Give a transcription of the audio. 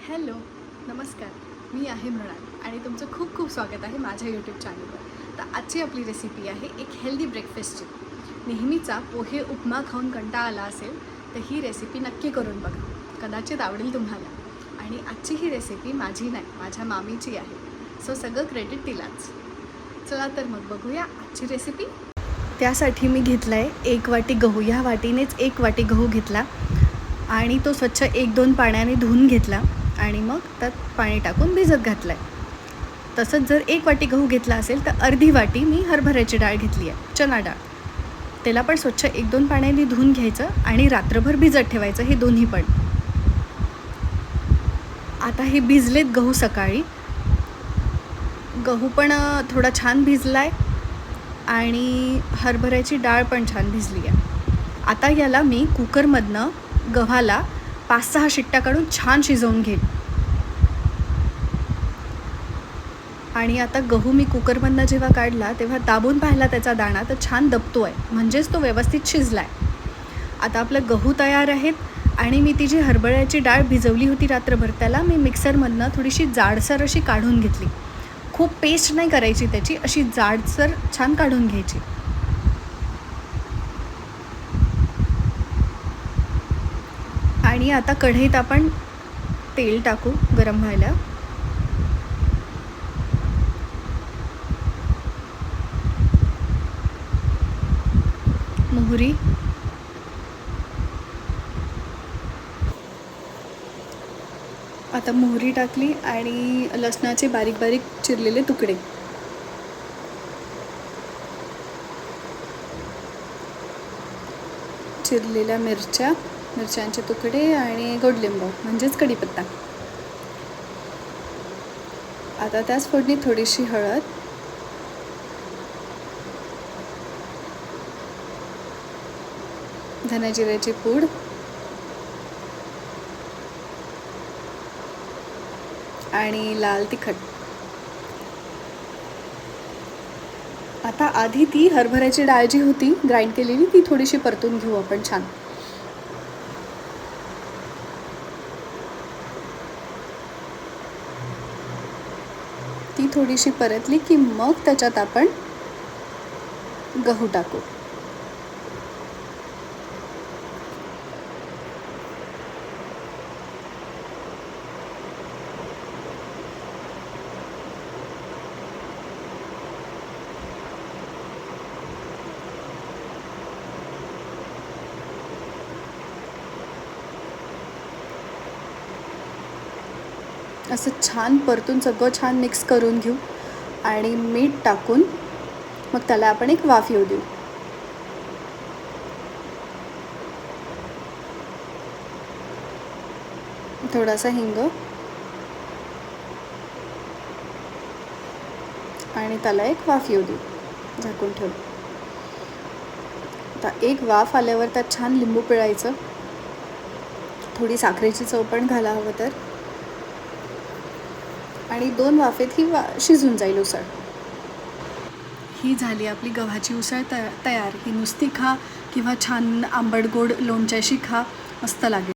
Hello, नमस्कार. मी आहे मृणाल आणि तुमचं खूप खूप स्वागत आहे माझ्या यूट्यूब चॅनलवर. तर आजची आपली रेसिपी आहे एक हेल्दी ब्रेकफास्टची. नेहमीचा पोहे उपमा खाऊन कंटाळा आला असेल तर ही रेसिपी नक्की करून बघा. कदाचित आवडेल तुम्हाला. आणि आजची ही रेसिपी माझी नाही, माझ्या मामीची आहे. सो सगळं क्रेडिट तिलाच. चला तर मग बघूया आजची रेसिपी. त्यासाठी मी घेतला आहे 1 वाटी गहू. ह्या वाटीनेच 1 वाटी गहू घेतला आणि तो स्वच्छ 1-2 पाण्याने धुवून घेतला आणि मग त्यात पाणी टाकून भिजत घातलं आहे. तसंच जर 1 वाटी गहू घेतला असेल तर अर्धी वाटी मी हरभऱ्याची डाळ घेतली आहे, चणा डाळ. त्याला पण स्वच्छ 1-2 पाण्याने धुवून घ्यायचं आणि रात्रभर भिजत ठेवायचं, हे दोन्ही पण. आता हे भिजलेत गहू सकाळी. गहू पण थोडा छान भिजला आहे आणि हरभऱ्याची डाळ पण छान भिजली आहे. आता याला मी कुकरमधनं गव्हाला 5-6 शिट्ट्या काढून छान शिजवून घेईन. आणि आता गहू मी कुकरमधनं जेव्हा काढला तेव्हा दाबून पाहिला त्याचा दाणा तर छान दबतो आहे, म्हणजेच तो व्यवस्थित शिजला आहे. आता आपलं गहू तयार आहेत आणि मी ती जी हरभऱ्याची डाळ भिजवली होती रात्रभर त्याला मी मिक्सरमधनं थोडीशी जाडसर अशी काढून घेतली. खूप पेस्ट नाही करायची त्याची, अशी जाडसर छान काढून घ्यायची. आणि आता कढईत आपण तेल टाकू गरम व्हायला. मोहरी, आता मोहरी टाकली आणि लसणाचे बारीक बारीक चिरलेले तुकडे, चिरलेल्या मिरच्यांचे तुकडे आणि गोडलिंबू म्हणजेच कढीपत्ता. आता त्याच फोडणीत थोडीशी हळद, धने जिऱ्याची पूड आणि लाल तिखट. आता आधी ती हरभऱ्याची डाळ जी होती ग्राइंड केलेली ती थोडीशी परतून घेऊ आपण छान. ती थोडीशी परतली की मग त्याच्यात आपण गहू टाकू. असं छान परतून सगळं छान मिक्स करून घेऊ आणि मीठ टाकून मग त्याला आपण एक वाफ येऊ देऊ. थोडासा हिंग आणि त्याला एक वाफ येऊ देऊ, झाकून ठेवू. आता एक वाफ आल्यावर त्यात छान लिंबू पिळायचं, थोडी साखरेची चव पण घाला हवं तर, आणि 2 वाफेत ही शिजून जाईल उसळ. ही झाली आपली गव्हाची उसळ तयार. ही नुसती खा किंवा छान आंबट गोड लोणच्याशी खा, मस्त लागेल.